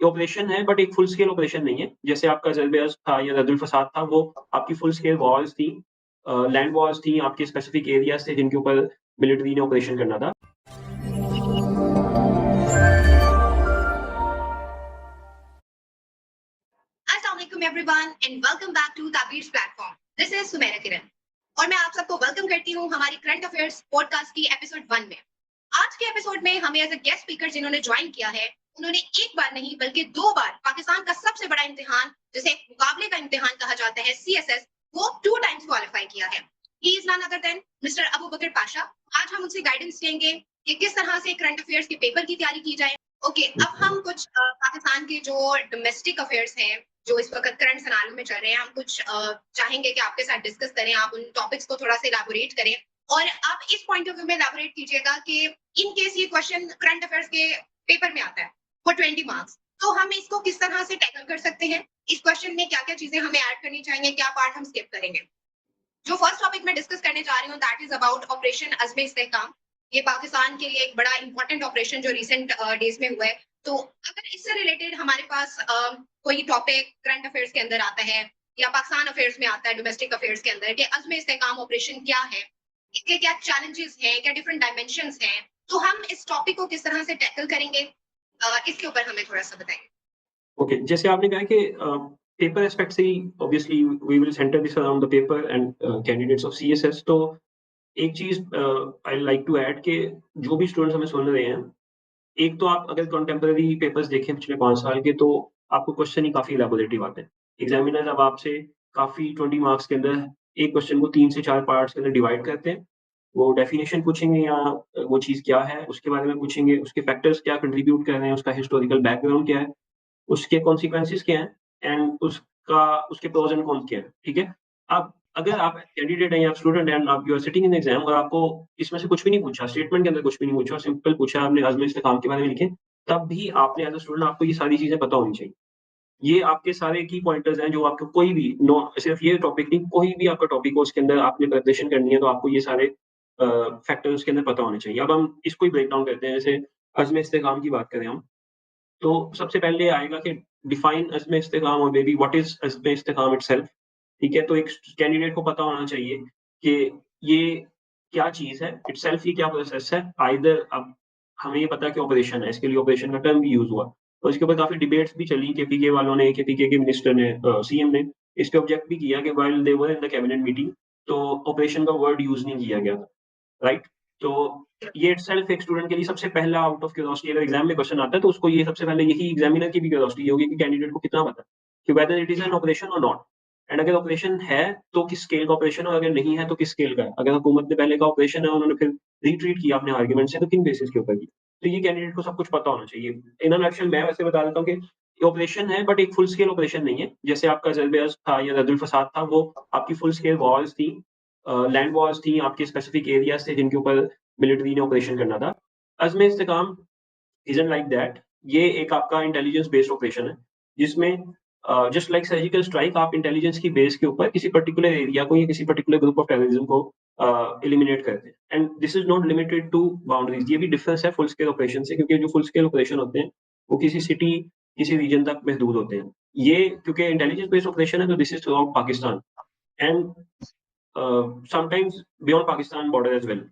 Operation है but एक full scale operation नहीं है। जैसे आपका ज़रबेयज़ था या रद्दुल फसाद था, वो आपकी फुल स्केल वॉर्स थी, लैंड वॉर्स थी, आपके स्पेसिफिक एरियाज़ थे जिनके ऊपर मिलिट्री ने ऑपरेशन करना था। Assalamualaikum everyone and welcome back to Tabir's platform. This is Sumaira किरण और मैं आप सबको वेलकम करती हूँ हमारी करंट अफेयर्स पॉडकास्ट की एपिसोड 1 में। आज के एपिसोड में हमें एज अ गेस्ट स्पीकर जिन्होंने ज्वाइन किया है, उन्होंने एक बार नहीं बल्कि 2 बार पाकिस्तान का सबसे बड़ा इम्तिहान, जिसे मुकाबले का इम्तिहान कहा जाता है, CSS, वो 2 टाइम्स क्वालिफाई किया है। He is none other than Mister Abu Bakar Pasha. आज हम उनसे गाइडेंस लेंगे कि किस तरह से करंट अफेयर्स के पेपर की तैयारी की जाए। ओके, अब हम कुछ पाकिस्तान के जो डोमेस्टिक अफेयर्स हैं, जो इस वक्त करंट सिनेरियो में चल रहे हैं, हम कुछ चाहेंगे कि आपके साथ डिस्कस करें, आप उन टॉपिक्स को थोड़ा सा इलैबोरेट करें और आप इस पॉइंट ऑफ व्यू में इलैबोरेट कीजिएगा कि इन केस ये क्वेश्चन करंट अफेयर्स के पेपर में आता है फॉर 20 मार्क्स, तो हम इसको किस तरह से टैकल कर सकते हैं, इस क्वेश्चन में क्या क्या चीजें हमें ऐड करनी चाहिए, क्या पार्ट हम स्किप करेंगे। जो फर्स्ट टॉपिक मैं डिस्कस करने जा रही हूँ दैट इज अबाउट ऑपरेशन अज़्म इस्तेहकाम। ये पाकिस्तान के लिए एक बड़ा इंपॉर्टेंट ऑपरेशन जो रिसेंट डेज में हुआ है। तो अगर इससे रिलेटेड हमारे पास कोई टॉपिक करंट अफेयर्स के अंदर आता है या पाकिस्तान अफेयर्स में आता है, डोमेस्टिक अफेयर्स के अंदर, कि अज़्म इस्तेहकाम ऑपरेशन क्या है, इसके क्या चैलेंजेस हैं, क्या डिफरेंट डायमेंशंस हैं, तो हम इस टॉपिक को किस तरह से टैकल करेंगे, इसके ऊपर हमें थोड़ा सा बताएं। ओके, जैसे आपने कहा कि पेपर एस्पेक्ट से ही obviously we will centre this around the paper and candidates of CSS. तो एक चीज़ आई लाइक टू ऐड कि जो भी स्टूडेंट्स हमें सुन रहे हैं, एक तो आप अगर कंटेम्परेरी पेपर्स देखें पिछले 5 साल के, तो आपको क्वेश्चन ही काफ़ी इलैबोरेटिव आते हैं। एग्ज़ामिनर अब आपसे काफ़ी 20 मार्क्स के अंदर एक क्वेश्चन को 3 से 4 पार्ट्स के अंदर डिवाइड करते हैं। वो डेफिनिशन पूछेंगे या वो चीज़ क्या है, उसके बारे में पूछेंगे, उसके फैक्टर्स क्या कंट्रीब्यूट कर रहे हैं, उसका हिस्टोरिकल बैकग्राउंड क्या है, उसके कॉन्सिक्वेंसेस क्या हैं एंड उसके प्रोस एंड कॉन्स क्या हैं, ठीक है? अब अगर आप कैंडिडेट हैं या आप स्टूडेंट हैं, आप you are sitting in exam और आपको इसमें से कुछ भी नहीं पूछा, स्टेटमेंट के अंदर कुछ भी नहीं पूछा, सिंपल पूछा आपने आज़म इस्तेकाम के बारे में लिखें, तब भी आपने एज़ अ स्टूडेंट आपको ये सारी चीज़ें पता होनी चाहिए। ये आपके सारे की पॉइंटर्स हैं जो आपको कोई भी नो सिर्फ़ ये टॉपिक नहीं, कोई भी आपका टॉपिक हो उसके अंदर आपने प्रिपरेशन करनी है, तो आपको ये सारे फैक्टर्स उसके अंदर पता होने चाहिए। अब हम इसको ही ब्रेक डाउन करते हैं, जैसे अज़्म इस्तेकाम की बात करें हम, तो सबसे पहले आएगा कि डिफाइन अज़्म इस्तेकाम और baby what is Azm इस्तेकाम itself, ठीक है? तो एक कैंडिडेट को पता होना चाहिए कि ये क्या चीज़ है, इटसेल्फ ये क्या प्रोसेस है। आइदर अब हमें ये पता है कि ऑपरेशन है, इसके लिए ऑपरेशन का टर्म भी यूज़ हुआ। तो इसके ऊपर काफ़ी डिबेट्स भी चली, केपीके वालों ने, केपीके के मिनिस्टर ने, सीएम ने इस पे ऑब्जेक्ट भी किया कि while they were in the cabinet meeting, तो ऑपरेशन का वर्ड यूज़ नहीं किया गया था, राइट? तो ये इटसेल्फ एक स्टूडेंट के लिए सबसे पहला आउट ऑफ क्यूरियोसिटी, अगर एग्ज़ाम में क्वेश्चन आता है, तो उसको ये सबसे पहले यही एग्ज़ामिनर की भी क्यूरियोसिटी ये होगी कि कैंडिडेट को कितना पता है, कि whether it is an operation और नॉट। एंड अगर ऑपरेशन है, तो किस स्केल का ऑपरेशन है और अगर नहीं है, तो किस स्केल का है। अगर हुकूमत ने पहले का ऑपरेशन है, उन्होंने फिर रिट्रीट किया अपने आर्गुमेंट से, तो किन बेसिस के ऊपर की। तो ये कैंडिडेट को सब कुछ पता होना चाहिए। इन अ नटशेल मैं वैसे बता देता हूँ कि ये ऑपरेशन है बट एक फुल स्केल ऑपरेशन नहीं है। जैसे आपका ज़रबेयज़ था या रद्दुल फसाद था, वो आपकी फुल स्केल वॉर्स थी, लैंड वॉर्स थी, आपके स्पेसिफिक एरियाज़ थे जिनके ऊपर मिलिट्री ने ऑपरेशन करना था। Azm Istehkam isn't like that. ये एक आपका इंटेलिजेंस बेस्ड ऑपरेशन है, जिसमें जस्ट लाइक सर्जिकल स्ट्राइक, आप इंटेलिजेंस की बेस के ऊपर किसी पर्टिकुलर एरिया को या किसी पर्टिकुलर ग्रुप ऑफ टेररिज्म को एलिमिनेट करते हैं। And this is not limited to boundaries. ये भी डिफरेंस है फुल स्केल ऑपरेशन से, क्योंकि जो फुल स्केल ऑपरेशन होते हैं, वो किसी सिटी, किसी रीजन तक महदूद होते हैं। ये क्योंकि इंटेलिजेंस बेस्ड ऑपरेशन है, तो this is throughout Pakistan and sometimes beyond Pakistan border as well.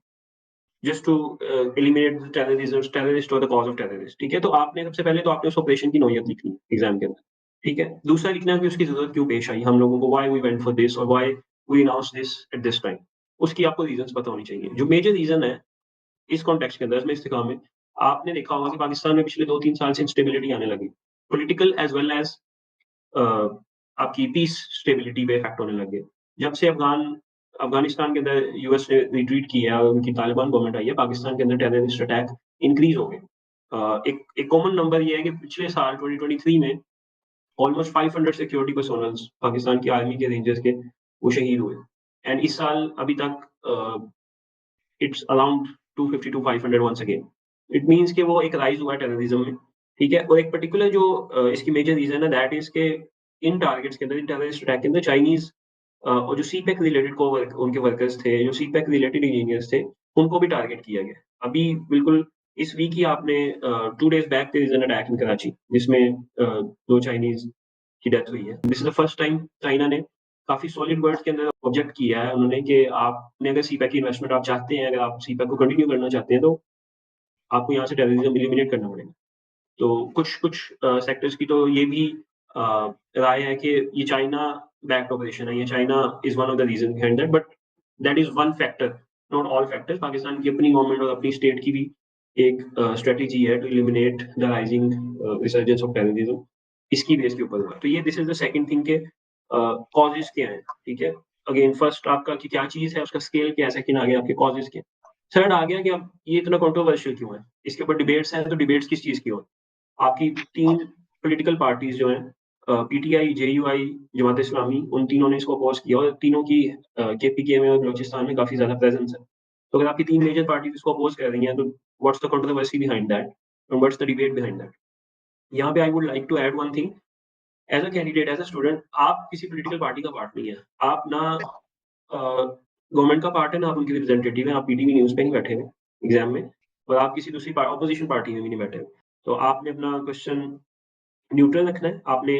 Just to eliminate the terrorist और द कॉज़ ऑफ टेररिस्ट, ठीक है? तो आपने सबसे पहले तो आपने उस ऑपरेशन की नौयत लिखनी है एग्ज़ाम के अंदर, ठीक है? दूसरा लिखना है कि उसकी ज़रूरत क्यों पेश आई हम लोगों को, why we went for this और why we announced this at this time. उसकी आपको रीज़न्स पता होनी चाहिए। जो मेजर रीज़न है इस कॉन्टेक्स्ट के अंदर, इसमें इस्तेकाम में, आपने देखा होगा कि पाकिस्तान में पिछले 2-3 साल से इंस्टेबिलिटी आने लगी। Political as well as a, आपकी पीस स्टेबिलिटी पे इफ़ेक्ट होने लग गए। जब से अफ़गानिस्तान के अंदर यूएस ने रिट्रीट किया और उनकी तालिबान गवर्नमेंट आई है, पाकिस्तान के अंदर टेररिस्ट अटैक इंक्रीज़ हो गए। एक कॉमन नंबर ये है कि पिछले साल 2023 में ऑलमोस्ट 500 सिक्योरिटी पर्सोनल्स पाकिस्तान की आर्मी के, रेंजर्स के, वो शहीद हुए। एंड इस साल अभी तक it's around 250 to 500 once again. It means कि वो एक राइज़ हुआ है टेररिज्म में, ठीक है? और एक पर्टिकुलर जो इसकी मेजर रीज़न है दैट इज़ के इन टारगेट्स के अंदर, इन टेररिस्ट अटैक के अंदर चाइनीज़ और जो सीपेक रिलेटेड उनके वर्कर्स थे, जो सीपेक रिलेटेड इंजीनियर्स थे, उनको भी टारगेट किया गया। अभी बिल्कुल इस वीक ही आपने 2 days back there is an attack in Karachi जिसमें 2 चाइनीज की डेथ हुई है। This is the first time China ने काफी सॉलिड वर्ड्स के अंदर ऑब्जेक्ट किया है उन्होंने कि आपने अगर सीपैक की इन्वेस्टमेंट आप चाहते हैं, अगर आप सीपैक को कंटिन्यू करना चाहते हैं, तो आपको यहाँ से टेररिज्म एलिमिनेट करना पड़ेगा। तो कुछ सेक्टर्स की तो ये भी अ, राय है कि ये चाइना बैक्ड ऑपरेशन है, ये China is one of the reason behind that, but that is one factor, not all factors. Pakistan की अपनी गवर्नमेंट और अपनी स्टेट की भी एक स्ट्रैटेजी है to eliminate the rising resurgence of terrorism, इसकी बेस के ऊपर हुआ। तो ये this is the second thing के कॉजेज़ क्या हैं, ठीक है? अगेन फर्स्ट आपका कि क्या चीज़ है, उसका स्केल क्या है, सेकंड आ गया आपके कॉजेज़ क्या हैं। थर्ड आ गया कि अब ये इतना कंट्रोवर्शियल क्यों है? इसके ऊपर डिबेट्स हैं, तो डिबेट्स किस चीज़ की हो? आपकी 3 पॉलिटिकल पार्टीज़ जो हैं पीटीआई, जेयूआई, जमात इस्लामी, उन तीनों ने इसको अपोज़ किया और तीनों की केपीके में और बलूचिस्तान में काफ़ी ज़्यादा प्रेज़ेंस है। तो अगर आपकी 3 मेजर पार्टीज़ इसको अपोज़ कर रही हैं, तो what's the controversy behind that and what's the debate behind that? यहाँ पे I would like to add one thing, as a candidate, as a student, आप किसी पॉलिटिकल पार्टी का पार्ट नहीं है। आप ना गवर्नमेंट का पार्ट है, ना आप उनके रिप्रेजेंटेटिव हैं, आप पीटीवी न्यूज़ पे नहीं बैठे हुए एग्ज़ाम में और आप किसी दूसरी ऑपोज़िशन पार्टी में भी नहीं बैठे हुए। तो आपने अपना क्वेश्चन न्यूट्रल रखना है, आपने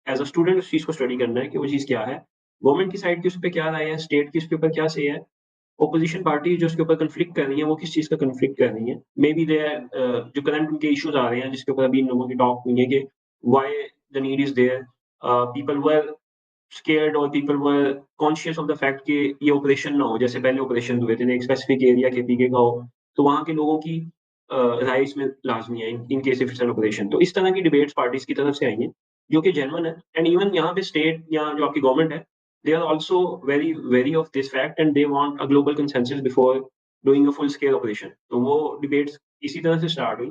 एज़ अ स्टूडेंट उस चीज़ को स्टडी करना है कि वो चीज़ क्या है, गवर्नमेंट की साइड की उस पे क्या राय है, स्टेट की उसके ऊपर क्या से है, ऑपोज़िशन पार्टी जो उसके ऊपर कॉन्फ्लिक्ट कर रही है, वो किस चीज़ का कॉन्फ्लिक्ट कर रही है। मेबी दे जो करंट उनके इश्यूज़ आ रहे हैं, जिसके ऊपर अभी इन लोगों की टॉक हुई है कि why the need is there, people were scared और people were conscious of the fact कि ये ऑपरेशन ना हो, जैसे पहले ऑपरेशन हुए थे, एक स्पेसिफिक एरिया केपीके का हो, तो वहाँ के लोगों की राय इसमें लाज़मी है in case if it's an operation. तो इस तरह की डिबेट्स पार्टीज़ की तरफ से आई हैं, जो कि जेन्युइन है एंड इवन यहाँ पे स्टेट या जो आपकी गवर्नमेंट है, they are also very very of this fact and they want a global consensus before doing a full scale operation. तो वो डिबेट्स इसी तरह से स्टार्ट हुई,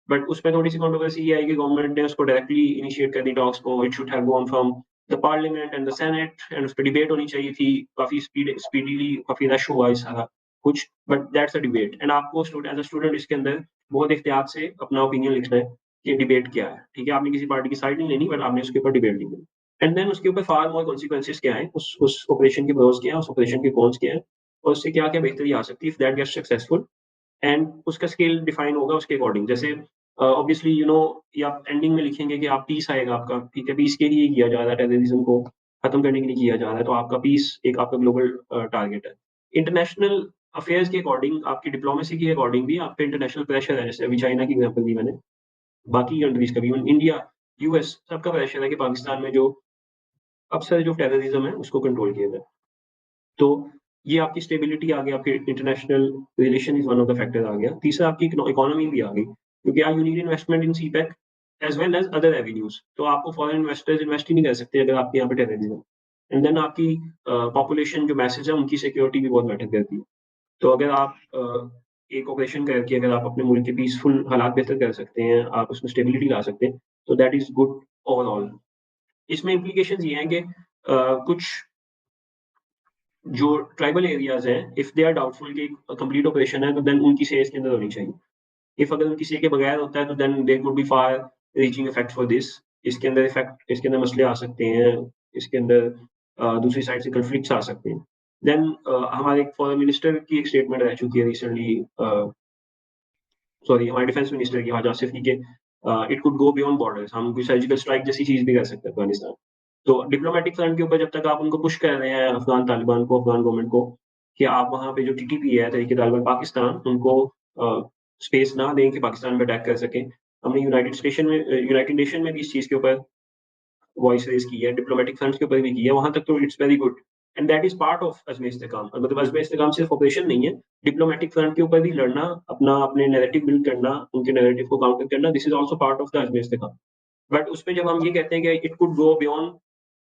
बट उसमें थोड़ी-सी कंट्रोवर्सी ये आई कि गवर्नमेंट ने उसको डायरेक्टली इनिशिएट कर दी टॉक्स को, it should have gone from the parliament and the senate and उसपे डिबेट होनी चाहिए थी, काफ़ी स्पीडीली काफ़ी रश हुआ ये सारा कुछ, but that's a debate and आपको एज़ अ स्टूडेंट इसके अंदर बहुत एहतियात से अपना ओपिनियन लिखना है कि डिबेट क्या है, ठीक है? आपने किसी पार्टी की साइड नहीं लेनी, बट आपने उसके ऊपर डिबेट लिखनी है एंड देन उसके ऊपर फार मोर कॉन्सिक्वेंसेस क्या हैं, उस ऑपरेशन के प्रोस क्या हैं, उस ऑपरेशन के कॉन्स क्या हैं और उससे क्या-क्या बेहतरी आ सकती है if that gets successful and उसका स्केल डिफाइन होगा उसके अकॉर्डिंग। जैसे ऑब्वियसली यू नो ये आप एंडिंग में लिखेंगे कि आप पीस आएगा आपका, ठीक है? पीस के लिए किया जा रहा है, टेररिज्म को खत्म करने के लिए किया जा रहा है, तो आपका पीस एक आपका ग्लोबल टारगेट है। इंटरनेशनल अफेयर्स के अकॉर्डिंग, आपकी डिप्लोमेसी के अकॉर्डिंग भी आप पे इंटरनेशनल प्रेशर है, जैसे अभी चाइना की एग्जांपल दी मैंने, बाकी कंट्रीज़ का भी, इवन इंडिया, यूएस सबका प्रेशर है कि पाकिस्तान में जो अक्सर जो टेररिज्म है उसको कंट्रोल किया जाए। तो ये आपकी स्टेबिलिटी आ गया, फिर international relation is one of the factor आ गया। तीसरा आपकी इकोनॉमी भी आ गई, क्योंकि you need investment in CPEC as well as other avenues. तो आपको फॉरेन इन्वेस्टर्स इन्वेस्ट ही नहीं कर सकते अगर आपके यहाँ पे टेररिज्म है। एंड देन आपकी पॉपुलेशन जो मैसेज है उनकी सिक्योरिटी भी बहुत मैटर करती है। तो अगर आप एक ऑपरेशन करके अगर आप अपने मुल्क के पीसफुल हालात बेहतर कर सकते हैं, आप उसमें स्टेबिलिटी ला सकते हैं, तो दैट इज़ गुड ओवरऑल। इसमें इम्प्लीकेशंस ये हैं कि कुछ जो ट्राइबल एरियाज़ हैं, इफ दे आर डाउटफुल कि कंप्लीट ऑपरेशन है, तो देन उनकी से इसके अंदर होनी चाहिए। इफ अगर उनकी से के बगैर होता है, तो then there could be far reaching effect for this. इसके अंदर मसले आ सकते हैं, इसके अंदर दूसरी साइड से कॉन्फ्लिक्ट्स आ सकते हैं। देन हमारे एक फॉरेन मिनिस्टर की एक स्टेटमेंट रह चुकी है रिसेंटली, सॉरी हमारे डिफेंस मिनिस्टर की ख्वाजा आसिफ की के it could go beyond borders, हम कोई सर्जिकल स्ट्राइक जैसी चीज़ भी कर सकते हैं अफगानिस्तान। तो डिप्लोमैटिक फ्रंट के ऊपर जब तक आप उनको पुश कर रहे हैं अफ़गान तालिबान को, अफ़गान गवर्नमेंट को, कि आप वहाँ पे जो टीटीपी है, तहरीक-ए-तालिबान पाकिस्तान, उनको स्पेस ना दें कि पाकिस्तान पे अटैक कर सकें। हमने यूनाइटेड नेशन में भी इस चीज़ के ऊपर वॉइस रेज़ की है, डिप्लोमैटिक फ्रंट के ऊपर भी की है, वहाँ तक तो it's very good and that is part of Azm Istehkam. मतलब अज़्म इस्तेकाम सिर्फ ऑपरेशन नहीं है, डिप्लोमैटिक फ्रंट के ऊपर भी लड़ना, अपने नैरेटिव बिल्ड करना, उनके नैरेटिव को काउंटर करना, this is also part of the Azm Istehkam. But उसमें जब हम ये कहते हैं कि it could go beyond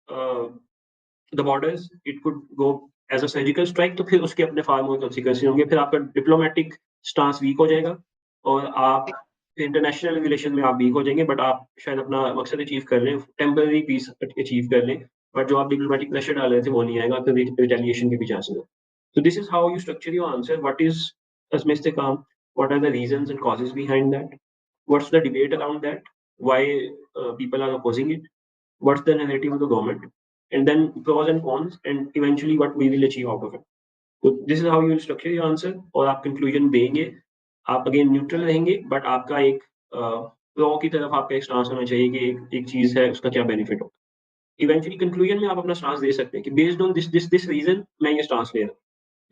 a the borders, it could go as a surgical strike, तो फिर उसके अपने फार मोर कॉन्सिक्वेंसेस होंगे। फिर आपका डिप्लोमैटिक स्टांस वीक हो जाएगा और आप इंटरनेशनल रिलेशन में आप वीक हो जाएँगे, बट आप शायद अपना मकसद अचीव कर लें, टेम्परेरी पीस अचीव कर लें, बट जो आप डिप्लोमैटिक प्रेशर डाल रहे थे वो नहीं आएगा, फिर रिटेलिएशन के भी चांसेस हैं। So this is how you structure your answer. What is Azm Istikam? What are the reasons and causes behind that? What's the debate around that? Why people are opposing it? What's the narrative of the government? And then pros and cons, and eventually what we will achieve out of it. So this is how you will structure your answer, और आप conclusion देंगे आप again neutral रहेंगे, but आपका एक pro की तरफ आपका एक स्टांस होना चाहिए कि एक चीज़ है, उसका क्या बेनिफिट होगा। इवेंचुअली कंक्लूजन में आप अपना स्टांस दे सकते हैं कि बेस्ड ऑन दिस रीज़न मैं ये स्टांस ले रहा हूँ,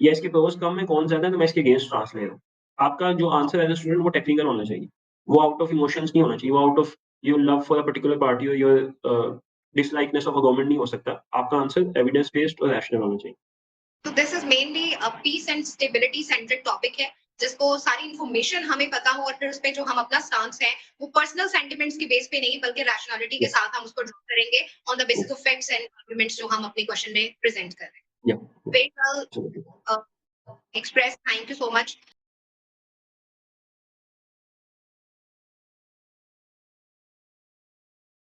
या इसके प्रोस कम है, कौन ज़्यादा है, तो मैं इसके अगेंस्ट स्टांस ले रहा हूँ। आपका जो आंसर एज़ अ स्टूडेंट वो टेक्निकल होना चाहिए। वो आउट ऑफ इमोशंस नहीं होना चाहिए, वो out of your love for a particular party और your dislikeness of a government नहीं हो सकता। आपका आंसर एविडेंस बेस्ड और रैशनल होना चाहिए। तो this is mainly a peace and stability centric topic है, जिसको सारी इंफॉर्मेशन हमें पता हो और फिर उस पे जो हम अपना स्टांस है वो पर्सनल सेंटिमेंट्स की बेस पे नहीं बल्कि रैशनैलिटी के यस, साथ हम उसको ड्रॉ करेंगे on the basis yes, of facts and arguments जो हम अपने क्वेश्चन में प्रेजेंट कर रहे हैं। या, very well absolutely. expressed. Thank you so much.